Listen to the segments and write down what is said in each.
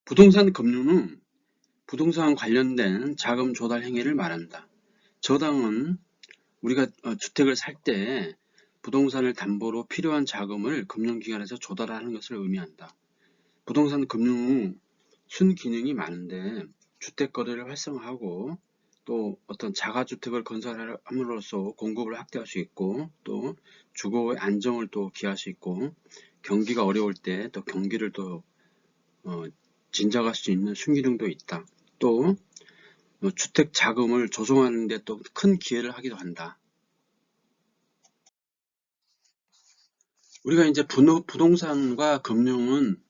부동산 금융은 부동산 관련된 자금 조달 행위를 말한다. 저당은 우리가 주택을 살 때 부동산을 담보로 필요한 자금을 금융기관에서 조달하는 것을 의미한다. 부동산 금융은 순기능이 많은데 주택 거래를 활성화하고 또 어떤 자가주택을 건설함으로써 공급을 확대할 수 있고 또 주거의 안정을 또 기할 수 있고 경기가 어려울 때 또 경기를 또 진작할 수 있는 순기능도 있다. 또 주택 자금을 조성하는 데 또 큰 기여를 하기도 한다. 우리가 이제 부동산과 금융은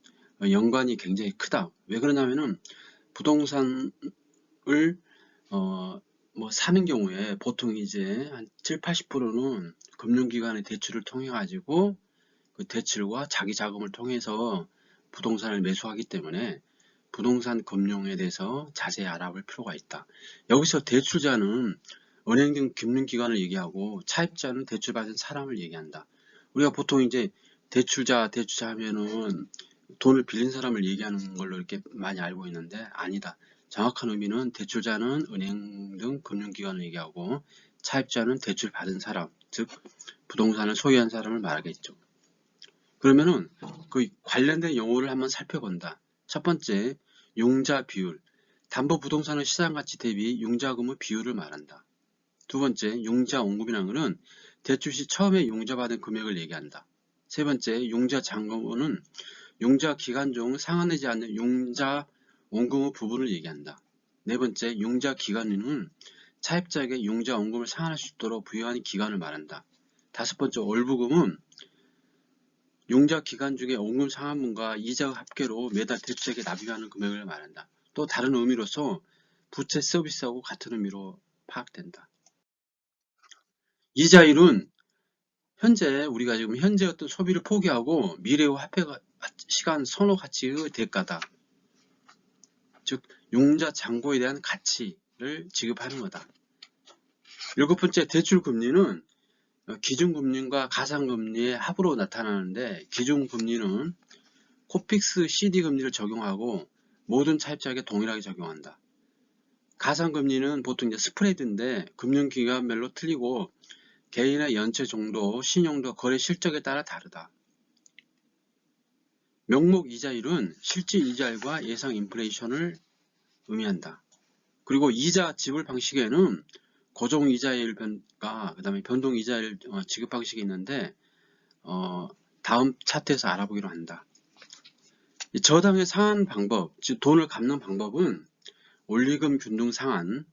연관이 굉장히 크다. 왜 그러냐면은 부동산을 사는 경우에 보통 이제 한 7, 80%는 금융기관의 대출을 통해 가지고 그 대출과 자기 자금을 통해서 부동산을 매수하기 때문에 부동산 금융에 대해서 자세히 알아볼 필요가 있다. 여기서 대출자는 은행 등 금융기관을 얘기하고 차입자는 대출받은 사람을 얘기한다. 우리가 보통 이제 대출자 하면은 돈을 빌린 사람을 얘기하는 걸로 이렇게 많이 알고 있는데 아니다. 정확한 의미는 대출자는 은행 등 금융기관을 얘기하고 차입자는 대출받은 사람, 즉 부동산을 소유한 사람을 말하겠죠. 그러면은 그 관련된 용어를 한번 살펴본다. 첫 번째, 융자 비율. 담보부동산의 시장가치 대비 융자금의 비율을 말한다. 두 번째, 융자 원금이라는 것은 대출 시 처음에 융자받은 금액을 얘기한다. 세 번째, 융자 잔금은 융자 기간 중 상환되지 않는 융자 원금의 부분을 얘기한다. 네 번째, 융자 기간은 차입자에게 융자 원금을 상환할 수 있도록 부여한 기간을 말한다. 다섯 번째, 월부금은 융자 기간 중에 원금 상환분과 이자의 합계로 매달 대출자에게 납입하는 금액을 말한다. 또 다른 의미로서 부채 서비스하고 같은 의미로 파악된다. 이자율은 현재 우리가 지금 현재 어떤 소비를 포기하고 미래의 화폐 시간 선호 가치의 대가다. 즉 융자 잔고에 대한 가치를 지급하는 거다. 일곱 번째, 대출 금리는 기준금리과 가상금리의 합으로 나타나는데 기준금리는 코픽스 CD 금리를 적용하고 모든 차입자에게 동일하게 적용한다. 가상금리는 보통 이제 스프레드인데 금융기관별로 틀리고 개인의 연체 정도, 신용도, 거래 실적에 따라 다르다. 명목 이자율은 실질 이자율과 예상 인플레이션을 의미한다. 그리고 이자 지불 방식에는 고정 이자율과 그다음에 변동 이자율 지급 방식이 있는데 다음 차트에서 알아보기로 한다. 저당의 상환 방법, 즉 돈을 갚는 방법은 원리금 균등 상환,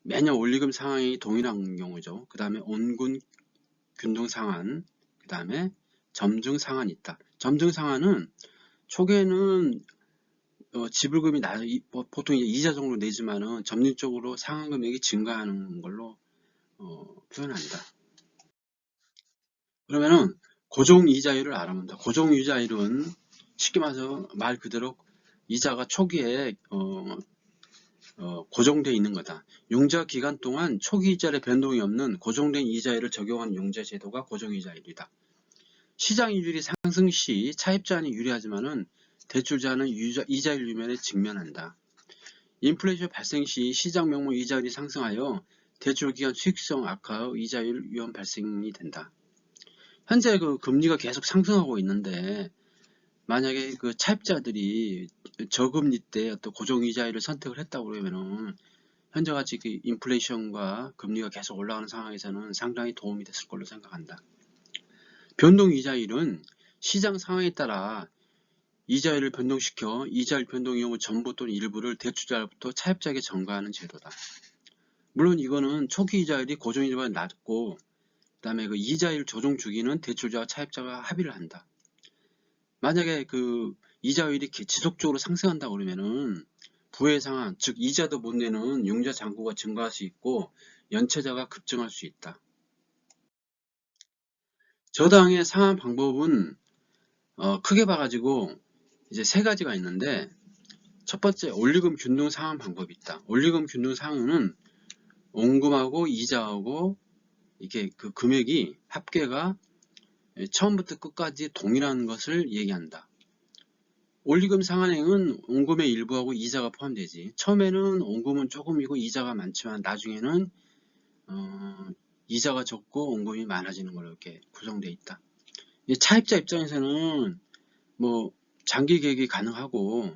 매년 원리금 상환이 동일한 경우죠. 그 다음에 온군 균등 상환, 그 다음에 점증 상환이 있다. 점증 상환은 초기에는 지불금이 보통 이자 정도 내지만은 점진적으로 상환 금액이 증가하는 걸로 표현한다. 그러면은 고정 이자율을 알아본다. 고정 이자율은 쉽게 말해서 말 그대로 이자가 초기에 고정되어 있는 거다. 융자 기간 동안 초기 이자의 변동이 없는 고정된 이자율을 적용한 융자 제도가 고정 이자율이다. 시장 이율이 상승 시 차입자는 유리하지만은 대출자는 이자율 유면에 직면한다. 인플레이션 발생 시 시장 명목 이자율이 상승하여 대출 기간 수익성 악화의 이자율 위험 발생이 된다. 현재 그 금리가 계속 상승하고 있는데 만약에 그 차입자들이 저금리 때 어떤 고정이자율을 선택을 했다고 그러면은 현재같이 그 인플레이션과 금리가 계속 올라가는 상황에서는 상당히 도움이 됐을 걸로 생각한다. 변동이자율은 시장 상황에 따라 이자율을 변동시켜 이자율 변동 이용의 전부 또는 일부를 대출자로부터 차입자에게 전가하는 제도다. 물론 이거는 초기 이자율이 고정이자율보다 낮고 그 다음에 그 이자율 조정 주기는 대출자와 차입자가 합의를 한다. 만약에 그 이자율이 지속적으로 상승한다 그러면은 부의 상황, 즉 이자도 못 내는 융자 잔고가 증가할 수 있고 연체자가 급증할 수 있다. 저당의 상환 방법은 크게 봐가지고 이제 세 가지가 있는데 첫 번째 원리금 균등 상환 방법이 있다. 원리금 균등 상환은 원금하고 이자하고 이게 그 금액이 합계가 처음부터 끝까지 동일한 것을 얘기한다. 원리금 상환액은 원금의 일부하고 이자가 포함되지. 처음에는 원금은 조금이고 이자가 많지만 나중에는 이자가 적고 원금이 많아지는 걸로 이렇게 구성되어 있다. 차입자 입장에서는 뭐 장기 계획이 가능하고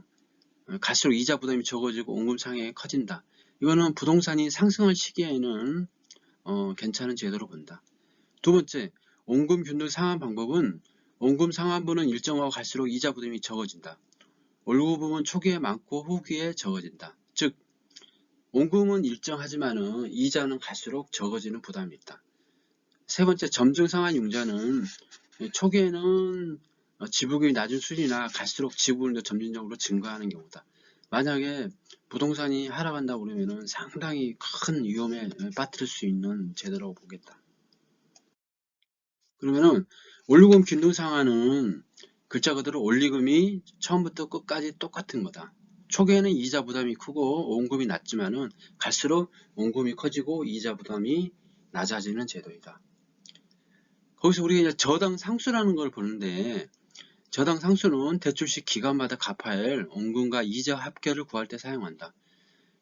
갈수록 이자 부담이 적어지고 원금 상액이 커진다. 이거는 부동산이 상승할 시기에는 괜찮은 제도로 본다. 두 번째, 원금 균등 상환 방법은 원금 상환분은 일정하고 갈수록 이자 부담이 적어진다. 월급은 초기에 많고 후기에 적어진다. 즉 원금은 일정하지만 이자는 갈수록 적어지는 부담이 있다. 세 번째, 점증 상환 융자는 초기에는 지불금이 낮은 수준이나 갈수록 지불은 점진적으로 증가하는 경우다. 만약에 부동산이 하락한다고 그러면 상당히 큰 위험에 빠뜨릴 수 있는 제도라고 보겠다. 그러면은 원리금 균등 상환은 글자 그대로 원리금이 처음부터 끝까지 똑같은 거다. 초기에는 이자 부담이 크고 원금이 낮지만은 갈수록 원금이 커지고 이자 부담이 낮아지는 제도이다. 거기서 우리가 이제 저당 상수라는 걸 보는데, 저당 상수는 대출 시 기간마다 갚아야 할 원금과 이자 합계를 구할 때 사용한다.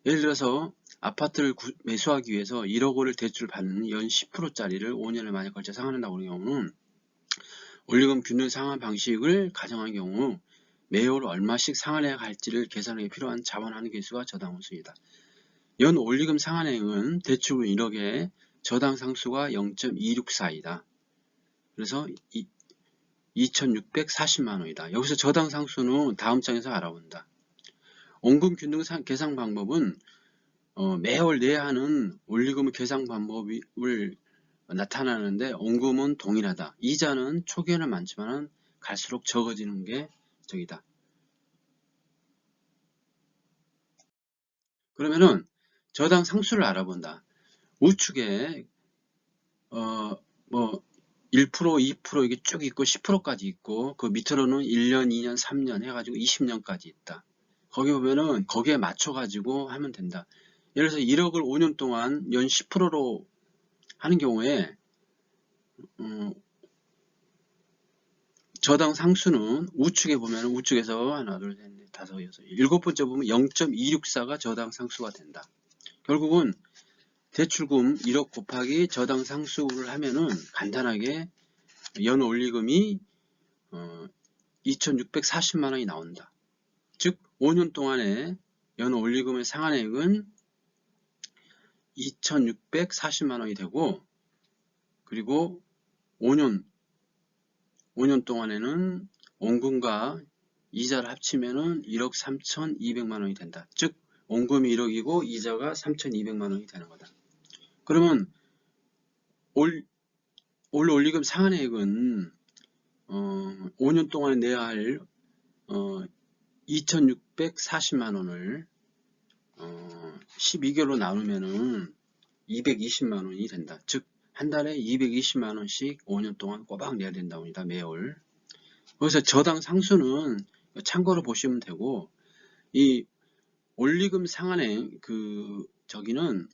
예를 들어서 아파트를 매수하기 위해서 1억 원을 대출 받는 연 10%짜리를 5년을 만에 걸쳐 상환한다고 하는 경우는 원리금 균등 상환 방식을 가정한 경우 매월 얼마씩 상환해야 할지를 계산하기 필요한 자본하는 개수가 저당 원수이다. 연 원리금 상환액은 대출금 1억에 저당 상수가 0.264이다. 그래서 2,640만원이다. 여기서 저당 상수는 다음 장에서 알아본다. 원금 균등 계산 방법은 매월 내야 하는 원리금 계산 방법을 나타나는데 원금은 동일하다. 이자는 초기에는 많지만 갈수록 적어지는 게 저기다. 그러면은 저당 상수를 알아본다. 우측에 뭐 1%, 2% 이게 쭉 있고 10%까지 있고 그 밑으로는 1년, 2년, 3년 해가지고 20년까지 있다. 거기 보면은 거기에 맞춰가지고 하면 된다. 예를 들어서 1억을 5년 동안 연 10%로 하는 경우에 저당 상수는 우측에 보면 우측에서 하나, 둘, 셋, 넷, 다섯, 여섯, 일곱 번째 보면 0.264가 저당 상수가 된다. 결국은 대출금 1억 곱하기 저당 상수를 하면은 간단하게 연 원리금이 2,640만원이 나온다. 즉 5년 동안에 연 원리금의 상환액은 2,640만원이 되고, 그리고 5년 동안에는 원금과 이자를 합치면은 1억 3,200만원이 된다. 즉 원금이 1억이고 이자가 3,200만원이 되는 거다. 그러면 올 원리금 상환액은 5년 동안에 내야 할 2,640만원을 12개월로 나누면은 220만원이 된다. 즉 한 달에 220만원씩 5년 동안 꼬박 내야 된다고 합니다. 매월. 그래서 저당 상수는 참고로 보시면 되고, 이 원리금 상환액 저기는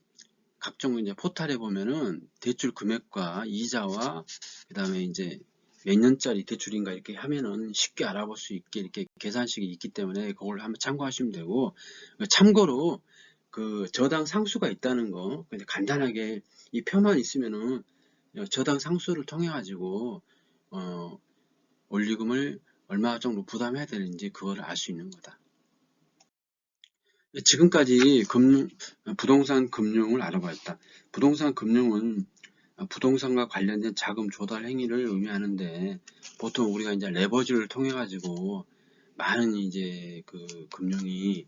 각종 이제 포탈에 보면은 대출 금액과 이자와 그 다음에 이제 몇 년짜리 대출인가 이렇게 하면은 쉽게 알아볼 수 있게 이렇게 계산식이 있기 때문에 그걸 한번 참고하시면 되고, 참고로 그 저당 상수가 있다는 거 간단하게 이 표만 있으면은 저당 상수를 통해 가지고 원리금을 얼마 정도 부담해야 되는지 그걸 알 수 있는 거다. 지금까지 부동산 금융을 알아봤다. 부동산 금융은 부동산과 관련된 자금 조달 행위를 의미하는데, 보통 우리가 이제 레버지를 통해 가지고 많은 이제 그 금융이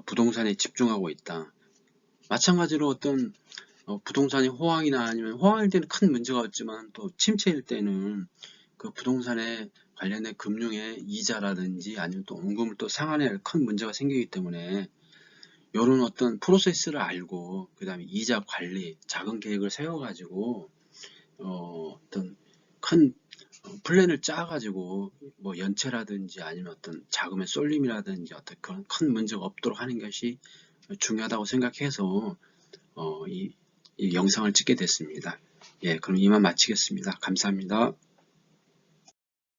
부동산에 집중하고 있다. 마찬가지로 어떤 부동산이 호황이나 아니면 호황일 때는 큰 문제가 없지만 또 침체일 때는 그 부동산에 관련된 금융의 이자라든지 아니면 또 원금을 또 상환해야 할 큰 문제가 생기기 때문에 이런 어떤 프로세스를 알고 그 다음에 이자 관리, 자금 계획을 세워가지고 어떤 큰 플랜을 짜가지고 뭐 연체라든지 아니면 어떤 자금의 쏠림이라든지 어떤 그런 큰 문제가 없도록 하는 것이 중요하다고 생각해서 이 영상을 찍게 됐습니다. 예, 그럼 이만 마치겠습니다. 감사합니다.